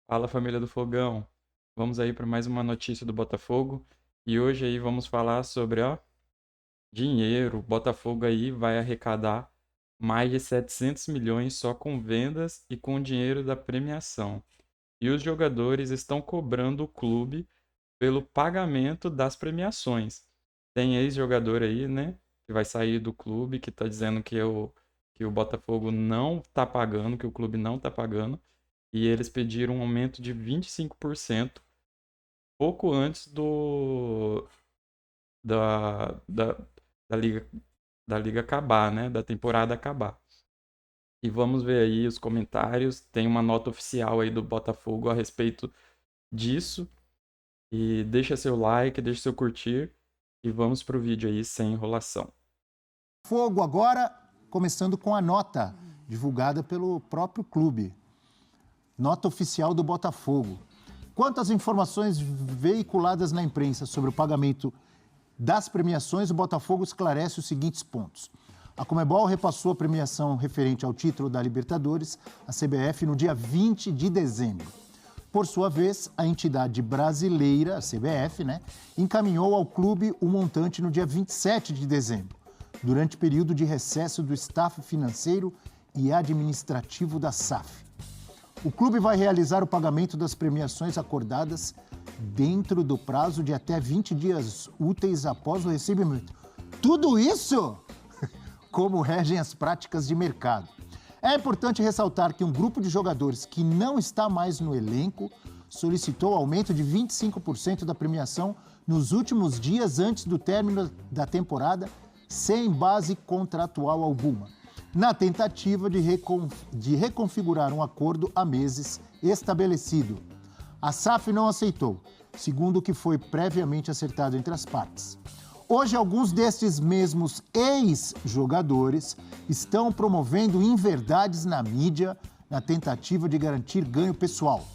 Fala, família do Fogão. Vamos aí para mais uma notícia do Botafogo. E hoje aí vamos falar sobre, dinheiro. O Botafogo aí vai arrecadar mais de 700 milhões só com vendas e com o dinheiro da premiação. E os jogadores estão cobrando o clube pelo pagamento das premiações. Tem ex-jogador aí, né, que vai sair do clube, que está dizendo que o Botafogo não está pagando, que o clube não está pagando. E eles pediram um aumento de 25% pouco antes da, da, da liga, da liga acabar, né? Da temporada acabar. E vamos ver aí os comentários. Tem uma nota oficial aí do Botafogo a respeito disso. E deixa seu like, deixa seu curtir. E vamos pro vídeo aí sem enrolação. Fogo agora, começando com a nota divulgada pelo próprio clube. Nota oficial do Botafogo. Quanto às informações veiculadas na imprensa sobre o pagamento das premiações, o Botafogo esclarece os seguintes pontos. A Conmebol repassou a premiação referente ao título da Libertadores, a CBF, no dia 20 de dezembro. Por sua vez, a entidade brasileira, a CBF, encaminhou ao clube o montante no dia 27 de dezembro, durante o período de recesso do staff financeiro e administrativo da SAF. O clube vai realizar o pagamento das premiações acordadas dentro do prazo de até 20 dias úteis após o recebimento. Tudo isso como regem as práticas de mercado. É importante ressaltar que um grupo de jogadores que não está mais no elenco solicitou aumento de 25% da premiação nos últimos dias antes do término da temporada, sem base contratual alguma, na tentativa de reconfigurar um acordo há meses estabelecido. A SAF não aceitou, segundo o que foi previamente acertado entre as partes. Hoje, alguns destes mesmos ex-jogadores estão promovendo inverdades na mídia na tentativa de garantir ganho pessoal.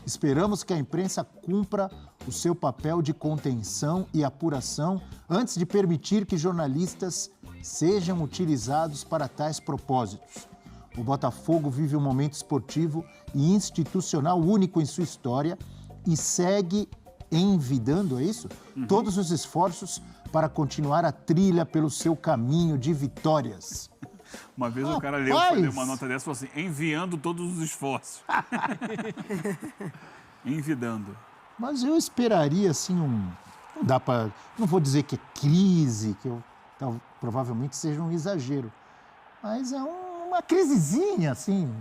Esperamos que a imprensa cumpra o seu papel de contenção e apuração antes de permitir que jornalistas sejam utilizados para tais propósitos. O Botafogo vive um momento esportivo e institucional único em sua história e segue envidando, é isso? Todos os esforços para continuar a trilha pelo seu caminho de vitórias. Uma vez o cara leu uma nota dessa e falou assim, enviando todos os esforços. Envidando. Mas eu esperaria, assim, não dá para... Não vou dizer que é crise, provavelmente seja um exagero. Mas é uma crisezinha, assim.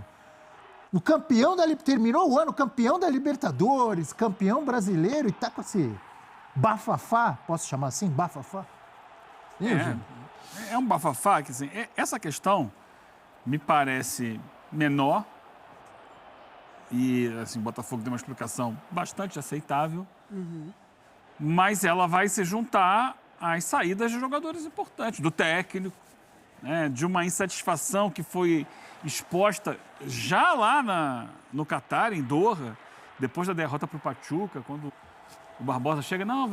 Terminou o ano campeão da Libertadores, campeão brasileiro e tá com esse bafafá, posso chamar assim, bafafá? É um bafafá que, assim, essa questão me parece menor e, assim, o Botafogo tem uma explicação bastante aceitável, mas ela vai se juntar às saídas de jogadores importantes, do técnico, né, de uma insatisfação que foi exposta já lá no Catar, em Doha, depois da derrota para o Pachuca, quando o Barbosa chega, não, o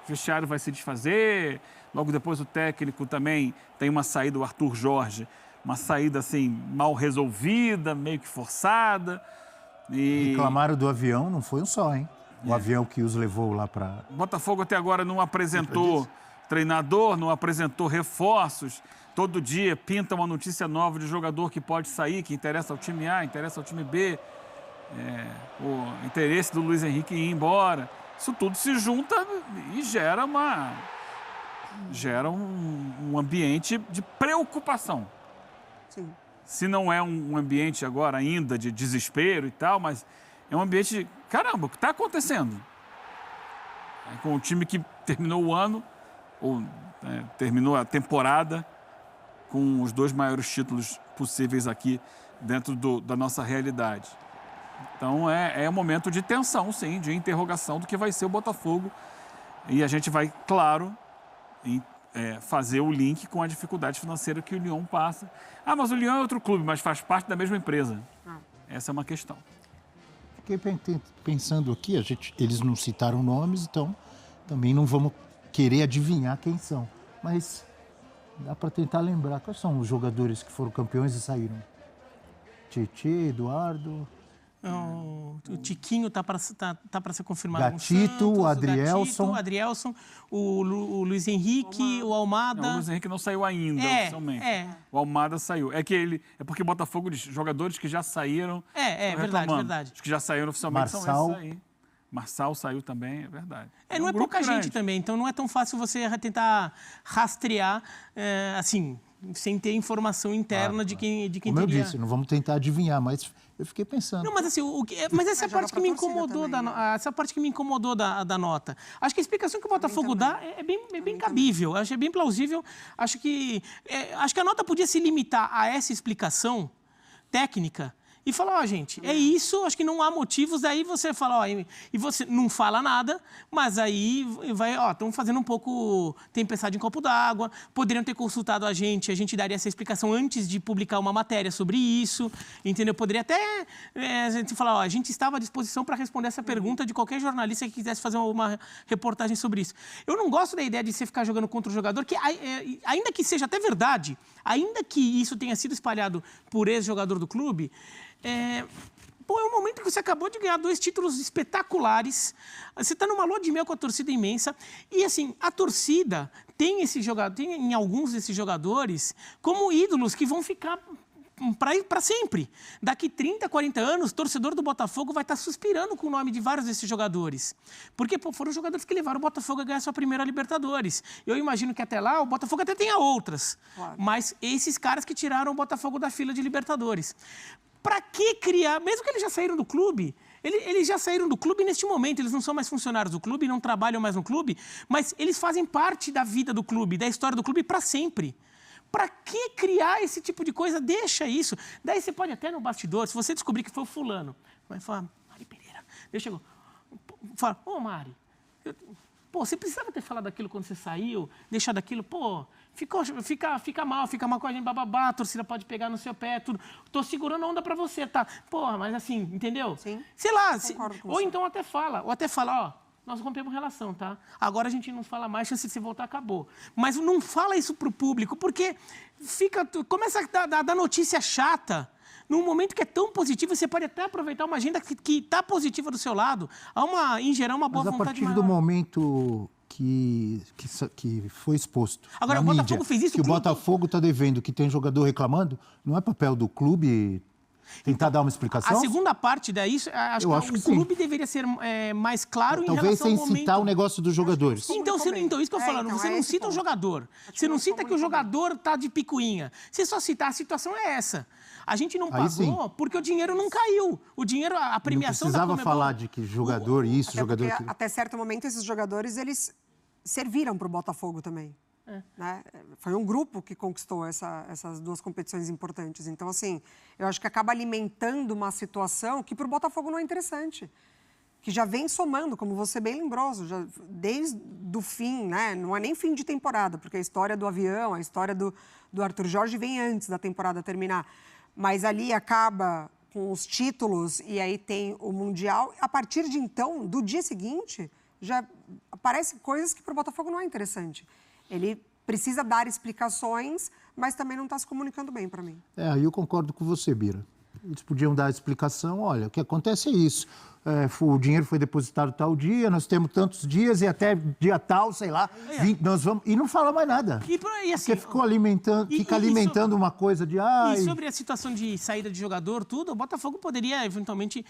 vestiário vai se desfazer. Logo depois o técnico também tem uma saída, o Arthur Jorge, uma saída assim mal resolvida, meio que forçada. E reclamaram do avião, não foi um só, hein? O avião que os levou lá para... O Botafogo até agora não apresentou treinador, não apresentou reforços. Todo dia pinta uma notícia nova de jogador que pode sair, que interessa ao time A, interessa ao time B. O interesse do Luiz Henrique ir embora. Isso tudo se junta e gera um ambiente de preocupação. Sim. Se não é um ambiente agora ainda de desespero e tal, mas é um ambiente de, caramba, o que está acontecendo? Com o time que terminou o ano, ou terminou a temporada, com os 2 maiores títulos possíveis aqui dentro da nossa realidade. Então, é um momento de tensão, sim, de interrogação do que vai ser o Botafogo. E a gente vai, claro, fazer o link com a dificuldade financeira que o Lyon passa. Ah, mas o Lyon é outro clube, mas faz parte da mesma empresa. Essa é uma questão. Fiquei pensando aqui, eles não citaram nomes, então também não vamos querer adivinhar quem são. Mas dá para tentar lembrar. Quais são os jogadores que foram campeões e saíram? Tietê, Eduardo... O o Tiquinho tá para ser confirmado Gatito, com o Adrielson. Gatito, Adrielson, o Luiz Henrique, o Almada. Não, o Luiz Henrique não saiu ainda, oficialmente. O Almada saiu. É porque Botafogo, jogadores que já saíram... Verdade. Os que já saíram oficialmente Marçal. são esses aí. Marçal saiu também, é verdade. Não é pouca gente também, então não é tão fácil você tentar rastrear, assim, sem ter informação interna de quem Como teria... eu disse, não vamos tentar adivinhar, mas eu fiquei pensando. Não, mas assim, mas essa é a parte que me incomodou, essa parte que me incomodou da nota. Acho que a explicação que o Botafogo dá é bem cabível, acho que é bem plausível. Acho que a nota podia se limitar a essa explicação técnica e falar, gente, é isso, acho que não há motivos, daí você fala, e você não fala nada, mas aí vai, estão fazendo um pouco tempestade em copo d'água, poderiam ter consultado a gente daria essa explicação antes de publicar uma matéria sobre isso, entendeu? Poderia até a gente falar, a gente estava à disposição para responder essa pergunta de qualquer jornalista que quisesse fazer uma reportagem sobre isso. Eu não gosto da ideia de você ficar jogando contra o jogador, que ainda que seja até verdade, ainda que isso tenha sido espalhado por ex-jogador do clube, é um momento que você acabou de ganhar 2 títulos espetaculares, você está numa lua de mel com a torcida imensa, e assim, a torcida tem em alguns desses jogadores como ídolos que vão ficar para sempre. Daqui 30, 40 anos, o torcedor do Botafogo vai estar suspirando com o nome de vários desses jogadores. Porque foram jogadores que levaram o Botafogo a ganhar sua primeira Libertadores. Eu imagino que até lá o Botafogo até tenha outras. Claro. Mas esses caras que tiraram o Botafogo da fila de Libertadores. Para que criar, mesmo que eles já saíram do clube, eles já saíram do clube neste momento, eles não são mais funcionários do clube, não trabalham mais no clube, mas eles fazem parte da vida do clube, da história do clube para sempre. Para que criar esse tipo de coisa? Deixa isso. Daí você pode até no bastidor, se você descobrir que foi o fulano, vai falar, Mari Pereira, deixa eu... Fala, Mari, você precisava ter falado daquilo quando você saiu, deixar daquilo, fica mal com a gente, bababá, a torcida pode pegar no seu pé, tudo. Tô segurando a onda pra você, tá? Mas assim, entendeu? Sim. Sei lá, ou então até fala, nós rompemos relação, tá? Agora a gente não fala mais, chance de você voltar acabou. Mas não fala isso pro público, porque começa a dar notícia chata. Num momento que é tão positivo, você pode até aproveitar uma agenda que está positiva do seu lado. Em geral, uma boa vontade maior. Mas a partir do momento que foi exposto agora, na o mídia, Botafogo fez isso, que o Botafogo está devendo, que tem jogador reclamando, não é papel do clube tentar dar uma explicação? A segunda parte daí, acho que o clube deveria ser mais claro em relação ao momento. Talvez sem citar o negócio dos jogadores. Então, isso que eu estou falando, você não cita o jogador. Você não cita que o jogador está de picuinha. Você só cita, a situação é essa. A gente não pagou porque o dinheiro não caiu. O dinheiro, a premiação da Conmebol... Não precisava falar de que jogador isso, jogador aquilo. Até certo momento, esses jogadores, eles serviram para o Botafogo também. Né? Foi um grupo que conquistou essas 2 competições importantes. Então, assim, eu acho que acaba alimentando uma situação que para o Botafogo não é interessante. Que já vem somando, como você bem lembrou, desde o fim, né? Não é nem fim de temporada, porque a história do avião, a história do Arthur Jorge vem antes da temporada terminar. Mas ali acaba com os títulos e aí tem o Mundial. A partir de então, do dia seguinte, já aparecem coisas que para o Botafogo não é interessante. Ele precisa dar explicações, mas também não está se comunicando bem para mim. Aí eu concordo com você, Bira. Eles podiam dar a explicação, olha, o que acontece é isso. O dinheiro foi depositado tal dia, nós temos tantos dias e até dia tal, sei lá, 20, nós vamos... E não fala mais nada. E assim, porque fica alimentando uma coisa de... E sobre a situação de saída de jogador, tudo, o Botafogo poderia, eventualmente,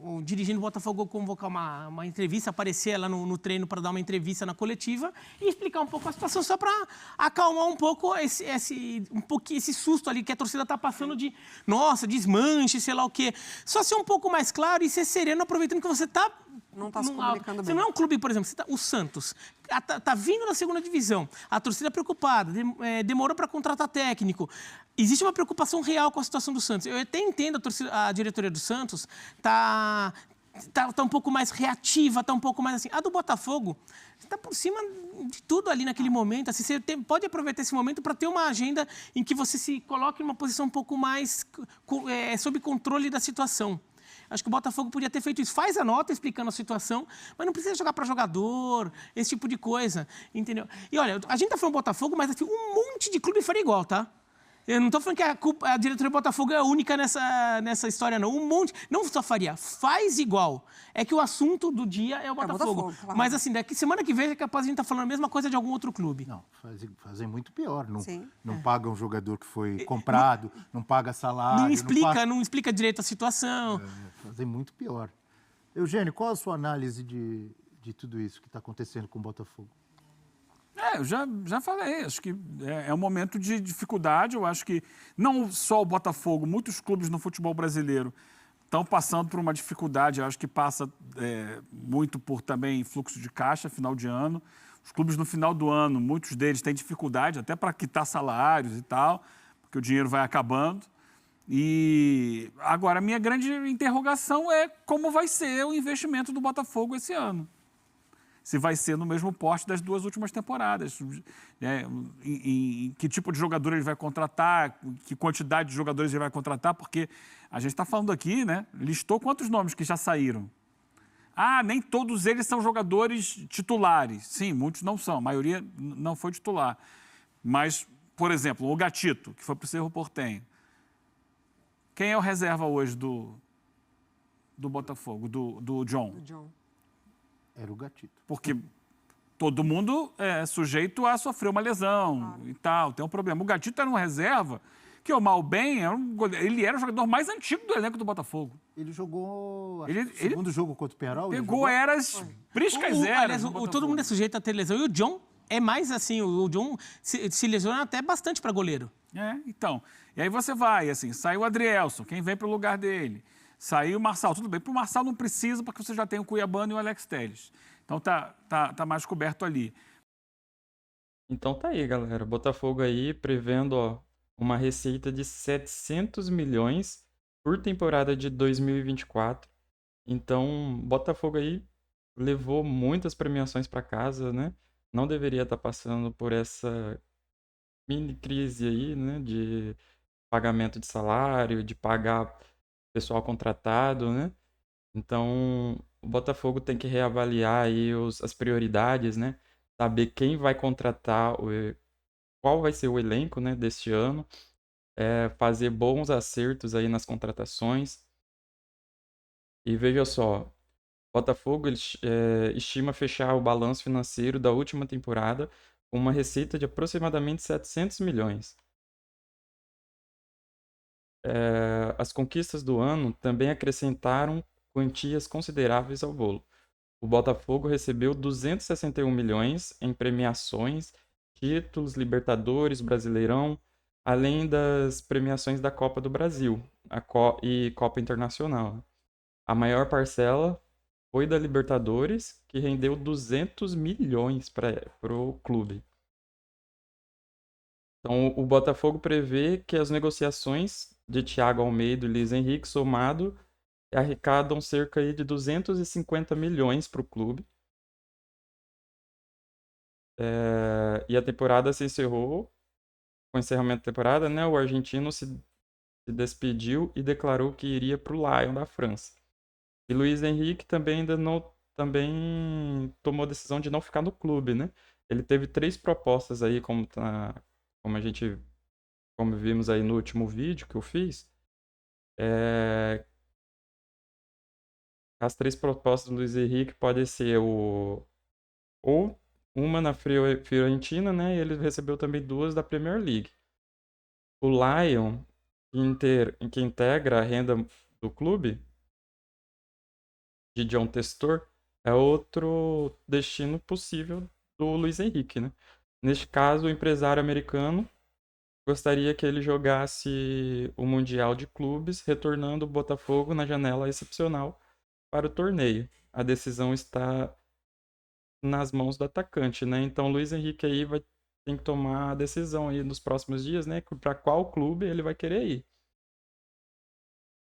o dirigente do Botafogo convocar uma entrevista, aparecer lá no treino para dar uma entrevista na coletiva e explicar um pouco a situação, só para acalmar um pouco esse susto ali que a torcida está passando de, nossa, desmanche, sei lá o quê. Só ser um pouco mais claro e ser sereno, aproveitando que você está... Não está se comunicando bem. Você não é um clube, por exemplo, o Santos, está vindo da 2ª divisão, a torcida é preocupada, demorou para contratar técnico. Existe uma preocupação real com a situação do Santos. Eu até entendo a diretoria do Santos tá um pouco mais reativa, está um pouco mais assim. A do Botafogo está por cima de tudo ali naquele momento. Assim, você pode aproveitar esse momento para ter uma agenda em que você se coloque em uma posição um pouco mais sob controle da situação. Acho que o Botafogo podia ter feito isso. Faz a nota explicando a situação, mas não precisa jogar para jogador, esse tipo de coisa, entendeu? E olha, a gente tá falando Botafogo, mas assim, um monte de clube faria igual, tá? Eu não tô falando que a diretoria do Botafogo é a única nessa história, não. Um monte. Não só faria, faz igual. É que o assunto do dia é o Botafogo. Claro. Mas assim, semana que vem é capaz de a gente estar falando a mesma coisa de algum outro clube. Não, fazem muito pior. Sim. Não pagam um jogador que foi comprado, não paga salário. Não explica direito a situação. Fazem muito pior. Eugênio, qual a sua análise de tudo isso que está acontecendo com o Botafogo? Eu já falei, acho que é um momento de dificuldade. Eu acho que não só o Botafogo, muitos clubes no futebol brasileiro estão passando por uma dificuldade. Eu acho que passa muito por também fluxo de caixa, final de ano. Os clubes no final do ano, muitos deles têm dificuldade até para quitar salários e tal, porque o dinheiro vai acabando. E agora a minha grande interrogação é como vai ser o investimento do Botafogo esse ano. Se vai ser no mesmo porte das 2 últimas temporadas. Né? Em que tipo de jogador ele vai contratar, que quantidade de jogadores ele vai contratar, porque a gente está falando aqui, né? Listou quantos nomes que já saíram. Nem todos eles são jogadores titulares. Sim, muitos não são, a maioria não foi titular. Mas, por exemplo, o Gatito, que foi para o Cerro Porteño. Quem é o reserva hoje do Botafogo, do John? Era o Gatito. Porque todo mundo é sujeito a sofrer uma lesão e tal, tem um problema. O Gatito era um reserva que, o mal bem, ele era o jogador mais antigo do elenco do Botafogo. Ele jogou o segundo jogo contra o Penharol? Pegou eras priscas eras. Aliás, todo mundo é sujeito a ter lesão. E o John é mais assim, o John se lesiona até bastante para goleiro. Então. E aí você vai, assim, saiu o Adrielson, quem vem para o lugar dele? Saiu o Marçal. Tudo bem, para o Marçal não precisa, porque você já tem o Cuiabano e o Alex Telles. Então tá mais coberto ali. Então tá aí, galera. Botafogo aí prevendo uma receita de 700 milhões por temporada de 2024. Então, Botafogo aí levou muitas premiações para casa, né? Não deveria estar passando por essa mini crise aí, né? De pagamento de salário, de pagar pessoal contratado, né? Então, o Botafogo tem que reavaliar aí as prioridades, né? Saber quem vai contratar, qual vai ser o elenco, né, deste ano, fazer bons acertos aí nas contratações. E veja só, o Botafogo estima fechar o balanço financeiro da última temporada com uma receita de aproximadamente 700 milhões. As conquistas do ano também acrescentaram quantias consideráveis ao bolo. O Botafogo recebeu 261 milhões em premiações, títulos, Libertadores, Brasileirão, além das premiações da Copa do Brasil e Copa Internacional. A maior parcela foi da Libertadores, que rendeu 200 milhões para o clube. Então, o Botafogo prevê que as negociações de Thiago Almeida e Luiz Henrique somado arrecadam cerca de 250 milhões para o clube. E a temporada se encerrou. Com o encerramento da temporada, né, o argentino se despediu e declarou que iria para o Lyon da França. E Luiz Henrique também tomou a decisão de não ficar no clube, né? Ele teve 3 propostas aí, como vimos aí no último vídeo que eu fiz. As 3 propostas do Luiz Henrique podem ser ou uma na Fiorentina, né? E ele recebeu também 2 da Premier League. O Lyon, que integra a renda do clube, de John Testor, é outro destino possível do Luiz Henrique, né? Neste caso, o empresário americano gostaria que ele jogasse o Mundial de Clubes, retornando o Botafogo na janela excepcional para o torneio. A decisão está nas mãos do atacante, né? Então, o Luiz Henrique aí tem que tomar a decisão aí nos próximos dias, né? Para qual clube ele vai querer ir.